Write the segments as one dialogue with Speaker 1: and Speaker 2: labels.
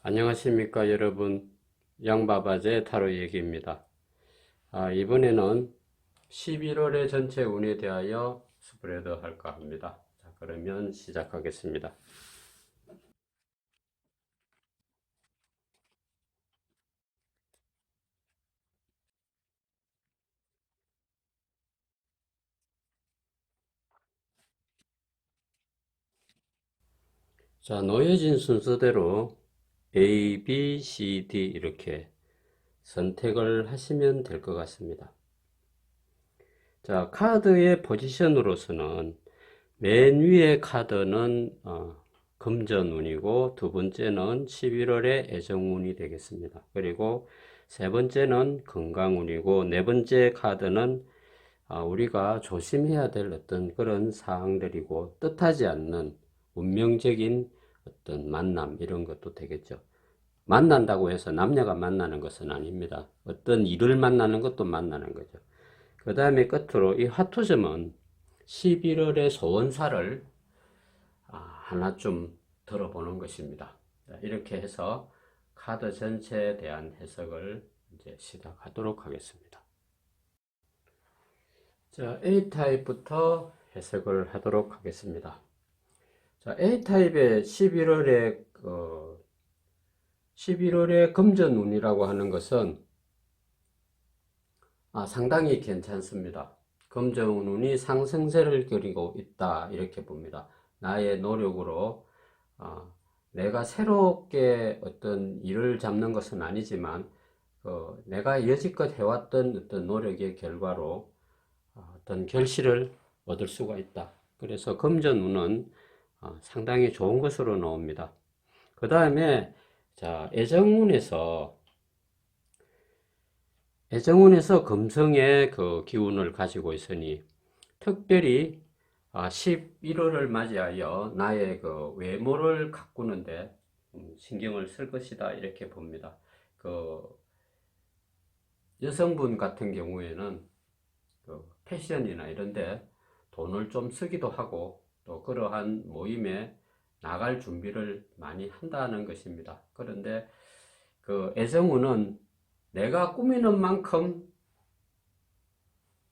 Speaker 1: 안녕하십니까 여러분, 양바바제 타로 얘기입니다. 이번에는 11월의 전체 운에 대하여 스프레드 할까 합니다. 자, 그러면 시작하겠습니다. 자, 놓여진 순서대로 A, B, C, D 이렇게 선택을 하시면 될 것 같습니다. 자, 카드의 포지션으로서는 맨 위에 카드는 금전운이고, 두 번째는 11월의 애정운이 되겠습니다. 그리고 세 번째는 건강운이고, 네 번째 카드는 우리가 조심해야 될 어떤 그런 사항들이고, 뜻하지 않는 운명적인 어떤 만남 이런 것도 되겠죠. 만난다고 해서 남녀가 만나는 것은 아닙니다. 어떤 일을 만나는 것도 만나는 거죠. 그 다음에 끝으로 이 화투점은 11월의 소원사를 하나 좀 들어보는 것입니다. 이렇게 해서 카드 전체에 대한 해석을 이제 시작하도록 하겠습니다. 자, A타입부터 해석을 하도록 하겠습니다. 자, A타입의 11월의 금전운이라고 하는 것은 상당히 괜찮습니다. 금전운이 상승세를 그리고 있다 이렇게 봅니다. 나의 노력으로 내가 새롭게 어떤 일을 잡는 것은 아니지만 내가 여지껏 해왔던 어떤 노력의 결과로 어떤 결실을 얻을 수가 있다. 그래서 금전운은 상당히 좋은 것으로 나옵니다. 그 다음에 자, 애정운에서 금성의 그 기운을 가지고 있으니 특별히 11월을 맞이하여 나의 그 외모를 가꾸는데 신경을 쓸 것이다 이렇게 봅니다. 그 여성분 같은 경우에는 그 패션이나 이런데 돈을 좀 쓰기도 하고 또 그러한 모임에 나갈 준비를 많이 한다는 것입니다. 그런데 그 애정운은 내가 꾸미는 만큼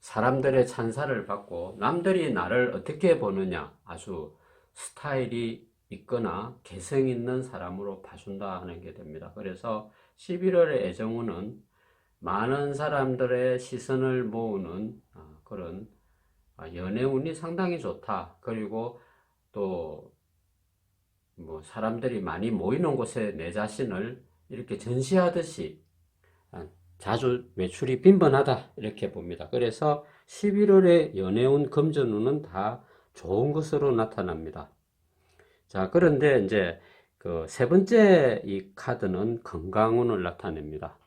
Speaker 1: 사람들의 찬사를 받고 남들이 나를 어떻게 보느냐 아주 스타일이 있거나 개성 있는 사람으로 봐준다 하는 게 됩니다. 그래서 11월의 애정운은 많은 사람들의 시선을 모으는 그런 연애운이 상당히 좋다. 그리고 또 뭐 사람들이 많이 모이는 곳에 내 자신을 이렇게 전시하듯이 자주 매출이 빈번하다 이렇게 봅니다. 그래서 11월에 연애운 금전운은 다 좋은 것으로 나타납니다. 자, 그런데 이제 그 세 번째 이 카드는 건강운을 나타냅니다.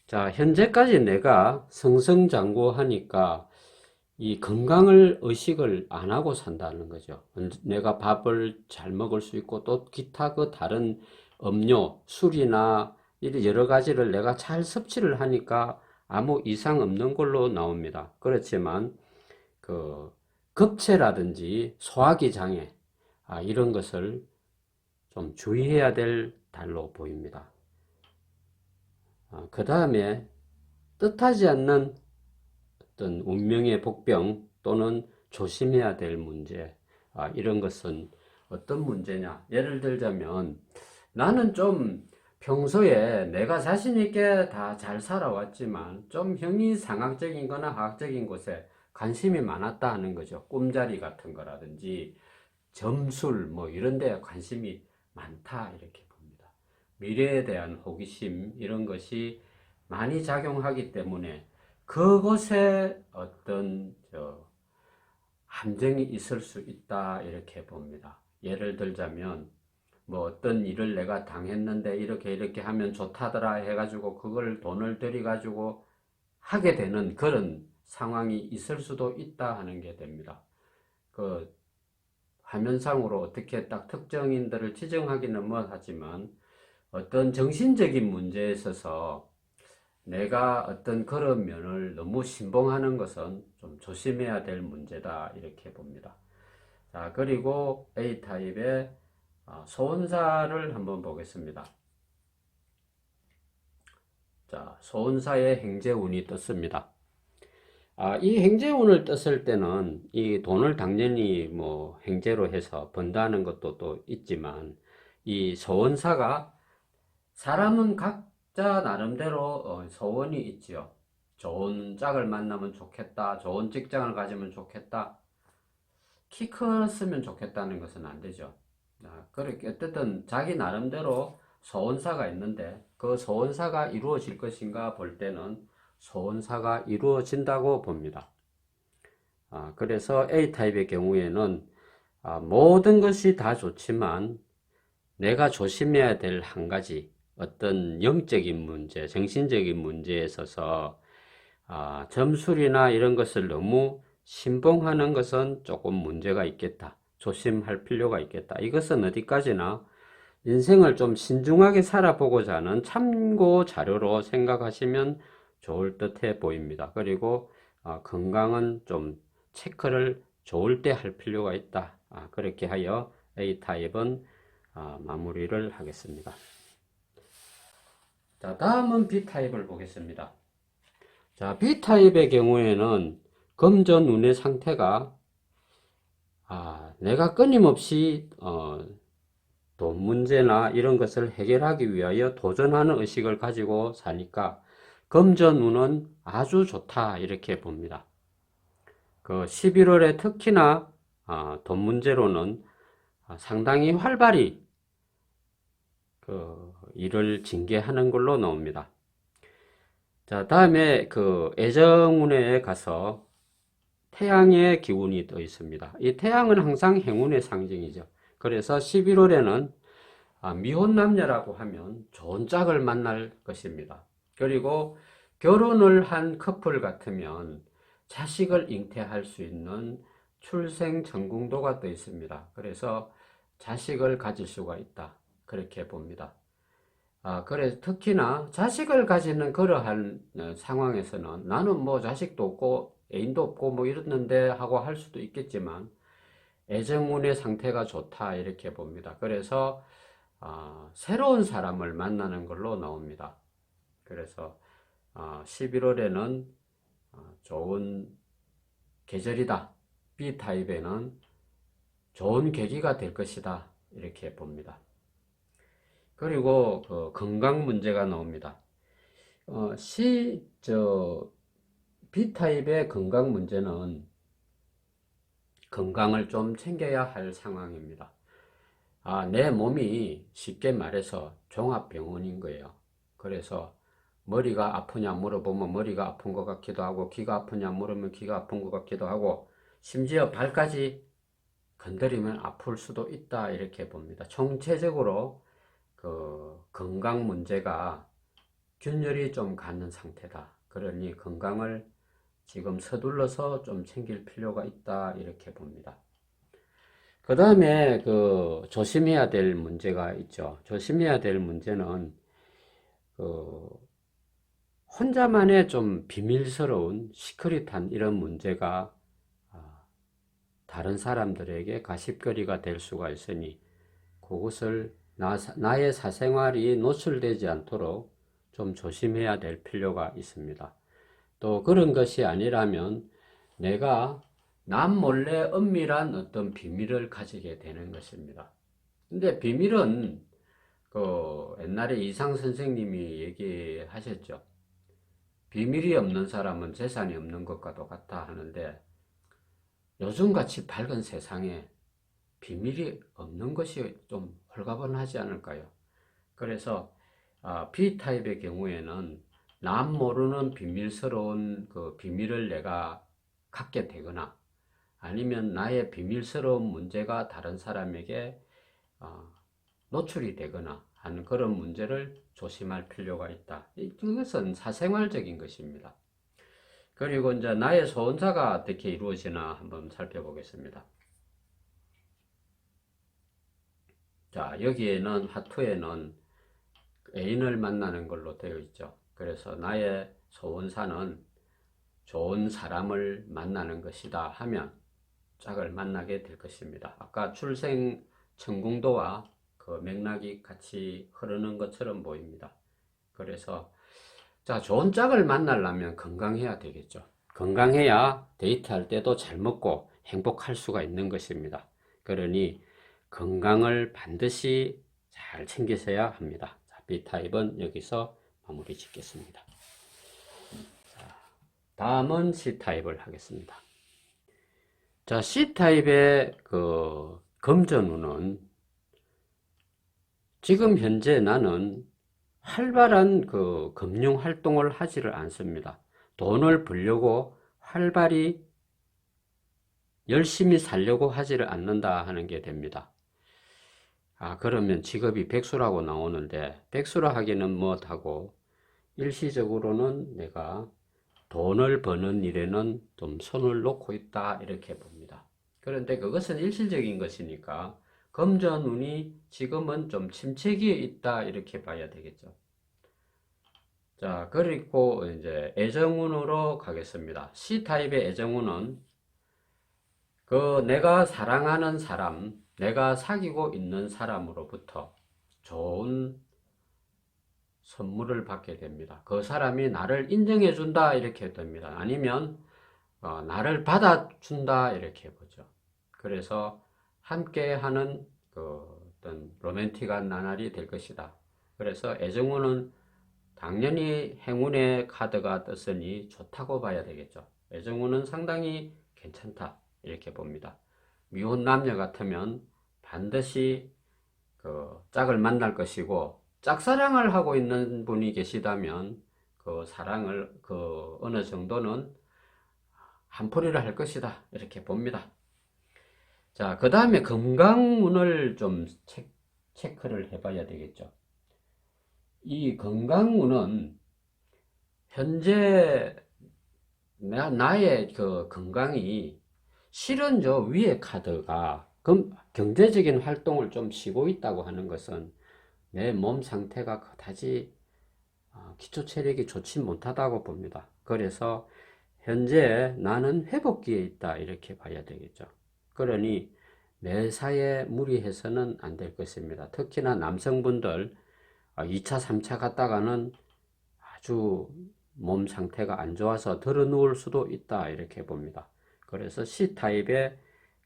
Speaker 1: 자, 현재까지 내가 승승장구하니까 이 건강을 의식을 안 하고 산다는 거죠. 내가 밥을 잘 먹을 수 있고 또 기타 그 다른 음료, 술이나 여러 가지를 내가 잘 섭취를 하니까 아무 이상 없는 걸로 나옵니다. 그렇지만 그 급체라든지 소화기 장애 이런 것을 좀 주의해야 될 달로 보입니다. 그 다음에 뜻하지 않는 어떤 운명의 복병 또는 조심해야 될 문제, 이런 것은 어떤 문제냐? 예를 들자면 나는 좀 평소에 내가 자신 있게 다 잘 살아왔지만 좀 형이상학적인 거나 과학적인 것에 관심이 많았다 하는 거죠. 꿈자리 같은 거라든지 점술 뭐 이런 데 관심이 많다 이렇게 봅니다. 미래에 대한 호기심 이런 것이 많이 작용하기 때문에 그것에 어떤 함정이 있을 수 있다 이렇게 봅니다. 예를 들자면 뭐 어떤 일을 내가 당했는데 이렇게 하면 좋다더라 해가지고 그걸 돈을 들여가지고 하게 되는 그런 상황이 있을 수도 있다 하는 게 됩니다. 그 화면상으로 어떻게 딱 특정인들을 지정하기는 못하지만 어떤 정신적인 문제에 있어서 내가 어떤 그런 면을 너무 신봉하는 것은 좀 조심해야 될 문제다 이렇게 봅니다. 자, 그리고 A타입의 소원사를 한번 보겠습니다. 자, 소원사의 행재운이 떴습니다. 이 행재운을 떴을 때는 이 돈을 당연히 뭐 행재로 해서 번다는 것도 또 있지만, 이 소원사가 사람은 각자 나름대로 소원이 있지요. 좋은 짝을 만나면 좋겠다, 좋은 직장을 가지면 좋겠다, 키 컸으면 좋겠다는 것은 안 되죠. 그렇게 어쨌든 자기 나름대로 소원사가 있는데, 그 소원사가 이루어질 것인가 볼 때는 소원사가 이루어진다고 봅니다. 그래서 A타입의 경우에는 모든 것이 다 좋지만 내가 조심해야 될 한 가지, 어떤 영적인 문제, 정신적인 문제에 있어서 점술이나 이런 것을 너무 신봉하는 것은 조금 문제가 있겠다. 조심할 필요가 있겠다. 이것은 어디까지나 인생을 좀 신중하게 살아보고자 하는 참고 자료로 생각하시면 좋을 듯해 보입니다. 그리고 건강은 좀 체크를 좋을 때 할 필요가 있다. 그렇게 하여 A타입은 마무리를 하겠습니다. 자, 다음은 B타입을 보겠습니다. 자, B타입의 경우에는 금전 운의 상태가 내가 끊임없이 돈 문제나 이런 것을 해결하기 위하여 도전하는 의식을 가지고 사니까 금전 운은 아주 좋다 이렇게 봅니다. 그 11월에 특히나 돈 문제로는 상당히 활발히 그 일을 징계하는 걸로 나옵니다. 자, 다음에 그 애정운에 가서 태양의 기운이 떠 있습니다. 이 태양은 항상 행운의 상징이죠. 그래서 11월에는 미혼 남녀라고 하면 좋은 짝을 만날 것입니다. 그리고 결혼을 한 커플 같으면 자식을 잉태할 수 있는 출생 전궁도가 떠 있습니다. 그래서 자식을 가질 수가 있다. 그렇게 봅니다. 그래, 특히나 자식을 가지는 그러한 상황에서는 나는 뭐 자식도 없고 애인도 없고 뭐 이랬는데 하고 할 수도 있겠지만 애정운의 상태가 좋다 이렇게 봅니다. 그래서 새로운 사람을 만나는 걸로 나옵니다. 그래서 11월에는 좋은 계절이다. B타입에는 좋은 계기가 될 것이다 이렇게 봅니다. 그리고 그 건강 문제가 나옵니다. B타입의 건강 문제는 건강을 좀 챙겨야 할 상황입니다. 내 몸이 쉽게 말해서 종합병원인 거예요. 그래서 머리가 아프냐 물어보면 머리가 아픈 것 같기도 하고, 귀가 아프냐 물으면 귀가 아픈 것 같기도 하고, 심지어 발까지 건드리면 아플 수도 있다 이렇게 봅니다. 총체적으로 그 건강 문제가 균열이 좀 가는 상태다. 그러니 건강을 지금 서둘러서 좀 챙길 필요가 있다 이렇게 봅니다. 그 다음에 그 조심해야 될 문제가 있죠. 조심해야 될 문제는 그 혼자만의 좀 비밀스러운 시크릿한 이런 문제가 다른 사람들에게 가십거리가 될 수가 있으니 그것을 나의 사생활이 노출되지 않도록 좀 조심해야 될 필요가 있습니다. 또 그런 것이 아니라면 내가 남 몰래 은밀한 어떤 비밀을 가지게 되는 것입니다. 근데 비밀은 그 옛날에 이상 선생님이 얘기하셨죠. 비밀이 없는 사람은 재산이 없는 것과 똑같다 하는데, 요즘같이 밝은 세상에 비밀이 없는 것이 좀 홀가분하지 않을까요? 그래서 B타입의 경우에는 남 모르는 비밀스러운 그 비밀을 내가 갖게 되거나, 아니면 나의 비밀스러운 문제가 다른 사람에게 노출이 되거나 하는 그런 문제를 조심할 필요가 있다. 이것은 사생활적인 것입니다. 그리고 이제 나의 소원사가 어떻게 이루어지나 한번 살펴보겠습니다. 자, 여기에는 하투에는 애인을 만나는 걸로 되어 있죠. 그래서 나의 소원사는 좋은 사람을 만나는 것이다 하면 짝을 만나게 될 것입니다. 아까 출생 천궁도와 그 맥락이 같이 흐르는 것처럼 보입니다. 그래서 자, 좋은 짝을 만나려면 건강해야 되겠죠. 건강해야 데이트할 때도 잘 먹고 행복할 수가 있는 것입니다. 그러니 건강을 반드시 잘 챙기셔야 합니다. 자, B타입은 여기서 마무리 짓겠습니다. 자, 다음은 C타입을 하겠습니다. 자, C타입의 그 금전운은 지금 현재 나는 활발한 그 금융 활동을 하지를 않습니다. 돈을 벌려고 활발히 열심히 살려고 하지를 않는다 하는 게 됩니다. 그러면 직업이 백수라고 나오는데, 백수라 하기는 못하고 일시적으로는 내가 돈을 버는 일에는 좀 손을 놓고 있다 이렇게 봅니다. 그런데 그것은 일시적인 것이니까 금전운이 지금은 좀 침체기에 있다 이렇게 봐야 되겠죠. 자, 그리고 이제 애정운으로 가겠습니다. C타입의 애정운은 그 내가 사랑하는 사람, 내가 사귀고 있는 사람으로부터 좋은 선물을 받게 됩니다. 그 사람이 나를 인정해 준다 이렇게 됩니다. 아니면 나를 받아준다 이렇게 보죠. 그래서 함께하는 그 어떤 로맨틱한 나날이 될 것이다. 그래서 애정운은 당연히 행운의 카드가 떴으니 좋다고 봐야 되겠죠. 애정운은 상당히 괜찮다 이렇게 봅니다. 미혼 남녀 같으면 반드시 그 짝을 만날 것이고, 짝사랑을 하고 있는 분이 계시다면 그 사랑을 그 어느 정도는 한풀이를 할 것이다 이렇게 봅니다. 자, 그 다음에 건강운을 좀 체크를 해봐야 되겠죠. 이 건강운은 현재 나의 그 건강이, 실은 저 위에 카드가 경제적인 활동을 좀 쉬고 있다고 하는 것은 내 몸 상태가 그다지 기초 체력이 좋지 못하다고 봅니다. 그래서 현재 나는 회복기에 있다 이렇게 봐야 되겠죠. 그러니 매사에 무리해서는 안 될 것입니다. 특히나 남성분들 2차, 3차 갔다가는 아주 몸 상태가 안 좋아서 들어 누울 수도 있다 이렇게 봅니다. 그래서 C타입의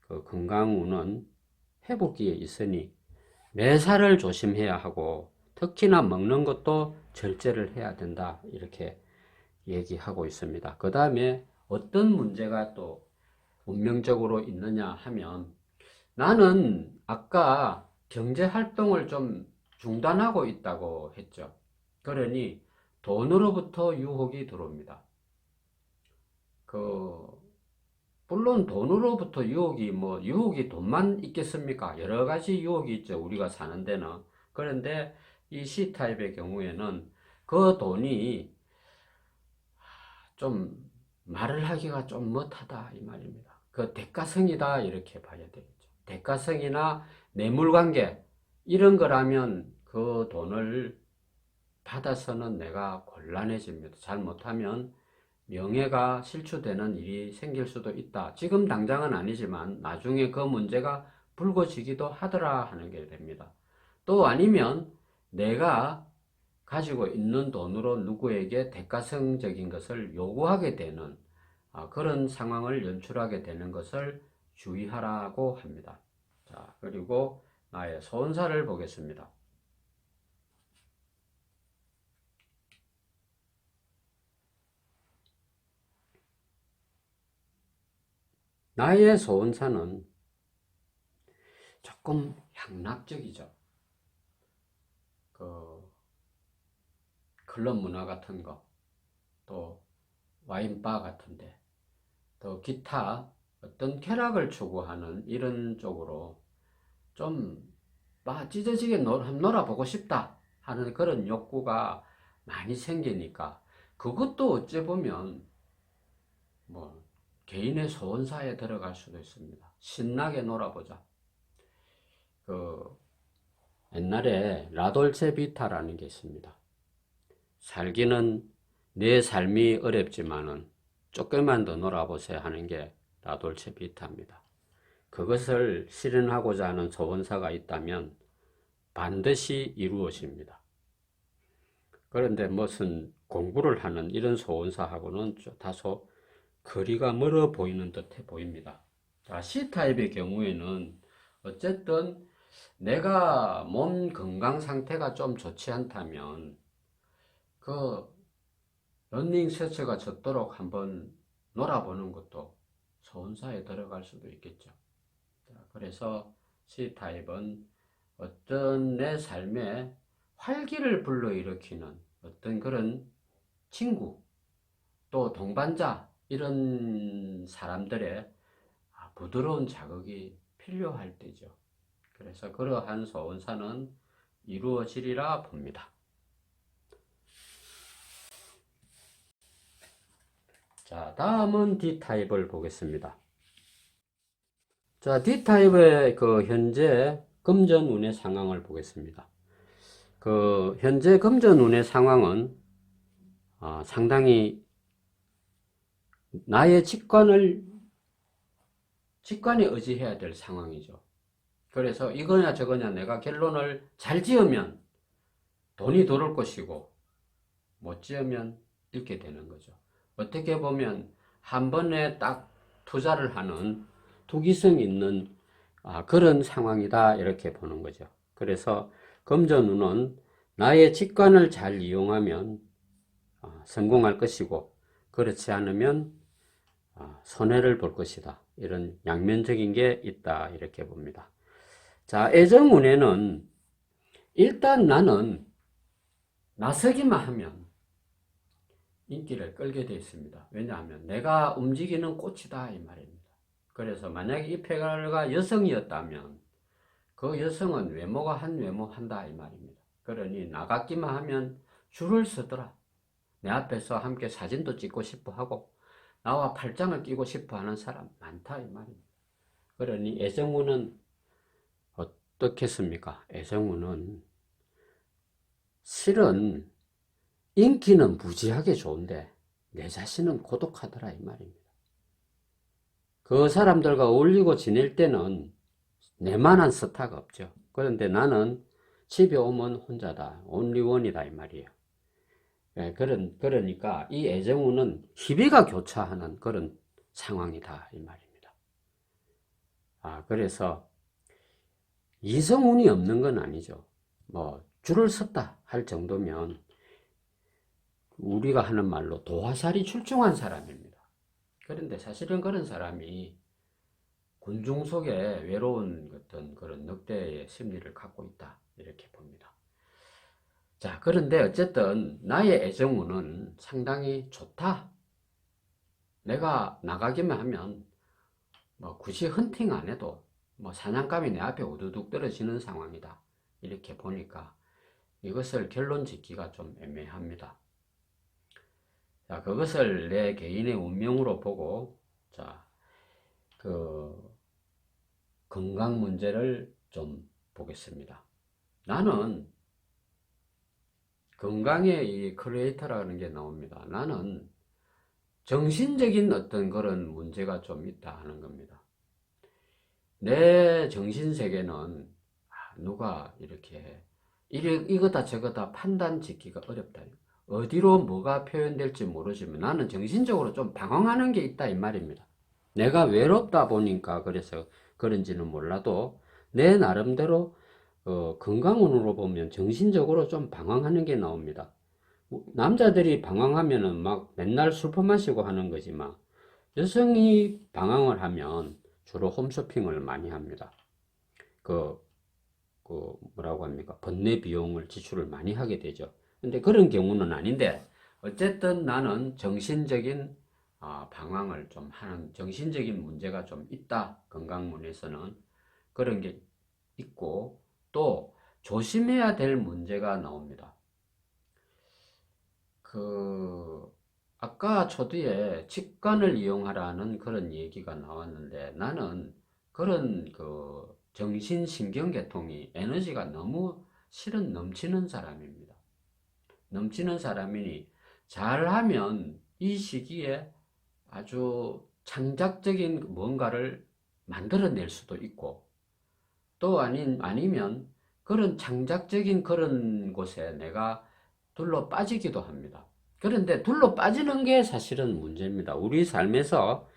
Speaker 1: 그 건강운은 회복기에 있으니 매사를 조심해야 하고, 특히나 먹는 것도 절제를 해야 된다 이렇게 얘기하고 있습니다. 그 다음에 어떤 문제가 또 운명적으로 있느냐 하면, 나는 아까 경제 활동을 좀 중단하고 있다고 했죠. 그러니 돈으로부터 유혹이 들어옵니다. 물론 돈으로부터 유혹이 돈만 있겠습니까? 여러 가지 유혹이 있죠. 우리가 사는 데는. 그런데 이 C타입의 경우에는 그 돈이 좀 말을 하기가 좀 못하다 이 말입니다. 그 대가성이다 이렇게 봐야 되겠죠. 대가성이나 뇌물관계 이런 거라면 그 돈을 받아서는 내가 곤란해집니다. 잘못하면 명예가 실추되는 일이 생길 수도 있다. 지금 당장은 아니지만 나중에 그 문제가 불거지기도 하더라 하는 게 됩니다. 또 아니면 내가 가지고 있는 돈으로 누구에게 대가성적인 것을 요구하게 되는 그런 상황을 연출하게 되는 것을 주의하라고 합니다. 자, 그리고 나의 소원사를 보겠습니다. 나의 소원사는 조금 향락적이죠. 클럽 문화 같은 거, 또 와인바 같은데, 또 기타 어떤 쾌락을 추구하는 이런 쪽으로 좀 찢어지게 놀아보고 싶다 하는 그런 욕구가 많이 생기니까, 그것도 어찌 보면 개인의 소원사에 들어갈 수도 있습니다. 신나게 놀아보자. 옛날에 라돌체 비타라는 게 있습니다. 살기는 내 삶이 어렵지만은 조금만 더 놀아보세요 하는 게 라돌체 비타입니다. 그것을 실현하고자 하는 소원사가 있다면 반드시 이루어집니다. 그런데 무슨 공부를 하는 이런 소원사하고는 다소 거리가 멀어 보이는 듯해 보입니다. 자, C타입의 경우에는 어쨌든 내가 몸 건강 상태가 좀 좋지 않다면 그 러닝 셔츠가 젖도록 한번 놀아보는 것도 소원사에 들어갈 수도 있겠죠. 자, 그래서 C타입은 어떤 내 삶에 활기를 불러일으키는 어떤 그런 친구 또 동반자 이런 사람들의 부드러운 자극이 필요할 때죠. 그래서 그러한 소원사는 이루어지리라 봅니다. 자, 다음은 D타입을 보겠습니다. 자, D타입의 그 현재 금전운의 상황을 보겠습니다. 그 현재 금전운의 상황은 상당히 나의 직관에 의지해야 될 상황이죠. 그래서 이거냐 저거냐 내가 결론을 잘 지으면 돈이 들어올 것이고 못 지으면 잃게 되는 거죠. 어떻게 보면 한 번에 딱 투자를 하는 투기성 있는 그런 상황이다 이렇게 보는 거죠. 그래서 금전운은 나의 직관을 잘 이용하면 성공할 것이고 그렇지 않으면 손해를 볼 것이다. 이런 양면적인 게 있다 이렇게 봅니다. 자, 애정운에는 일단 나는 나서기만 하면 인기를 끌게 되어 있습니다. 왜냐하면 내가 움직이는 꽃이다 이 말입니다. 그래서 만약에 이 패가가 여성이었다면 그 여성은 외모가 한 외모 한다 이 말입니다. 그러니 나갔기만 하면 줄을 서더라. 내 앞에서 함께 사진도 찍고 싶어 하고 나와 팔짱을 끼고 싶어 하는 사람 많다 이 말입니다. 그러니 애정운은 어떻겠습니까? 애정운은 실은 인기는 무지하게 좋은데 내 자신은 고독하더라 이 말입니다. 그 사람들과 어울리고 지낼 때는 내만한 스타가 없죠. 그런데 나는 집에 오면 혼자다. 온리원이다 이 말이에요. 그러니까 이 애정운은 희비가 교차하는 그런 상황이다 이 말입니다. 그래서 이성운이 없는 건 아니죠. 뭐 줄을 섰다 할 정도면 우리가 하는 말로 도화살이 출중한 사람입니다. 그런데 사실은 그런 사람이 군중 속에 외로운 어떤 그런 늑대의 심리를 갖고 있다 이렇게 봅니다. 자, 그런데 어쨌든 나의 애정운은 상당히 좋다. 내가 나가기만 하면 뭐 굳이 헌팅 안 해도 뭐 사냥감이 내 앞에 우두둑 떨어지는 상황이다. 이렇게 보니까 이것을 결론 짓기가 좀 애매합니다. 자, 그것을 내 개인의 운명으로 보고, 자, 그, 건강 문제를 좀 보겠습니다. 나는 건강의 이 크리에이터라는 게 나옵니다. 나는 정신적인 어떤 그런 문제가 좀 있다 하는 겁니다. 내 정신세계는 누가 이렇게 이거다 저거다 판단 짓기가 어렵다. 어디로 뭐가 표현될지 모르지만 나는 정신적으로 좀 방황하는 게 있다 이 말입니다. 내가 외롭다 보니까 그래서 그런지는 몰라도 내 나름대로 건강운으로 보면 정신적으로 좀 방황하는 게 나옵니다. 남자들이 방황하면은 막 맨날 술 마시고 하는 거지만 여성이 방황을 하면 주로 홈쇼핑을 많이 합니다. 뭐라고 합니까? 번뇌 비용을 지출을 많이 하게 되죠. 근데 그런 경우는 아닌데 어쨌든 나는 정신적인 방황을 좀 하는 정신적인 문제가 좀 있다. 건강문에서는 그런 게 있고 또 조심해야 될 문제가 나옵니다. 아까 초두에 직관을 이용하라는 그런 얘기가 나왔는데 나는 그런 정신신경계통이 에너지가 너무 실은 넘치는 사람입니다. 넘치는 사람이니 잘하면 이 시기에 아주 창작적인 뭔가를 만들어낼 수도 있고 또 아니면 그런 창작적인 그런 곳에 내가 둘러 빠지기도 합니다. 그런데 둘러 빠지는 게 사실은 문제입니다. 우리 삶에서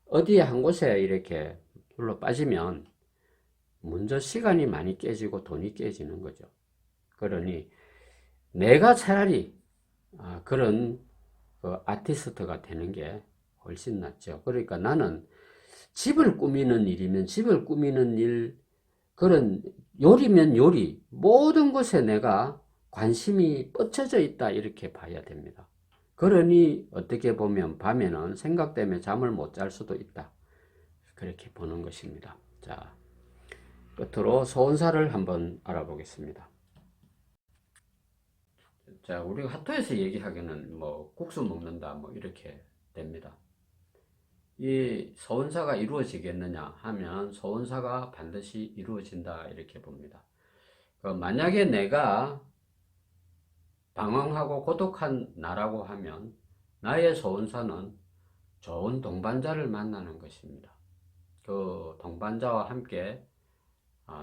Speaker 1: 어디 한 곳에 이렇게 둘러 빠지면 먼저 시간이 많이 깨지고 돈이 깨지는 거죠. 그러니 내가 차라리 그런 그 아티스트가 되는 게 훨씬 낫죠. 그러니까 나는 집을 꾸미는 일이면 집을 꾸미는 일, 그런 요리면 요리, 모든 것에 내가 관심이 뻗쳐져 있다 이렇게 봐야 됩니다. 그러니 어떻게 보면 밤에는 생각 때문에 잠을 못 잘 수도 있다. 그렇게 보는 것입니다. 자, 끝으로 소원사를 한번 알아보겠습니다. 자, 우리가 핫도에서 얘기하기는 뭐 국수 먹는다 뭐 이렇게 됩니다. 이 소원사가 이루어지겠느냐 하면 소원사가 반드시 이루어진다 이렇게 봅니다. 만약에 내가 방황하고 고독한 나라고 하면 나의 소원사는 좋은 동반자를 만나는 것입니다. 그 동반자와 함께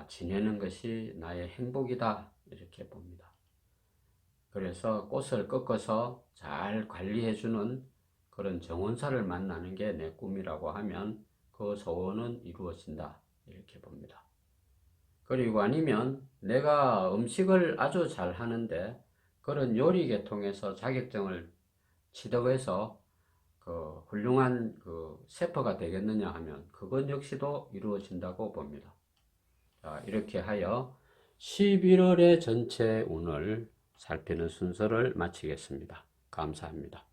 Speaker 1: 지내는 것이 나의 행복이다 이렇게 봅니다. 그래서 꽃을 꺾어서 잘 관리해주는 그런 정원사를 만나는 게 내 꿈이라고 하면 그 소원은 이루어진다 이렇게 봅니다. 그리고 아니면 내가 음식을 아주 잘 하는데 그런 요리 계통에서 자격증을 취득해서 그 훌륭한 그 셰프가 되겠느냐 하면 그건 역시도 이루어진다고 봅니다. 자, 이렇게 하여 11월의 전체 운을 살피는 순서를 마치겠습니다. 감사합니다.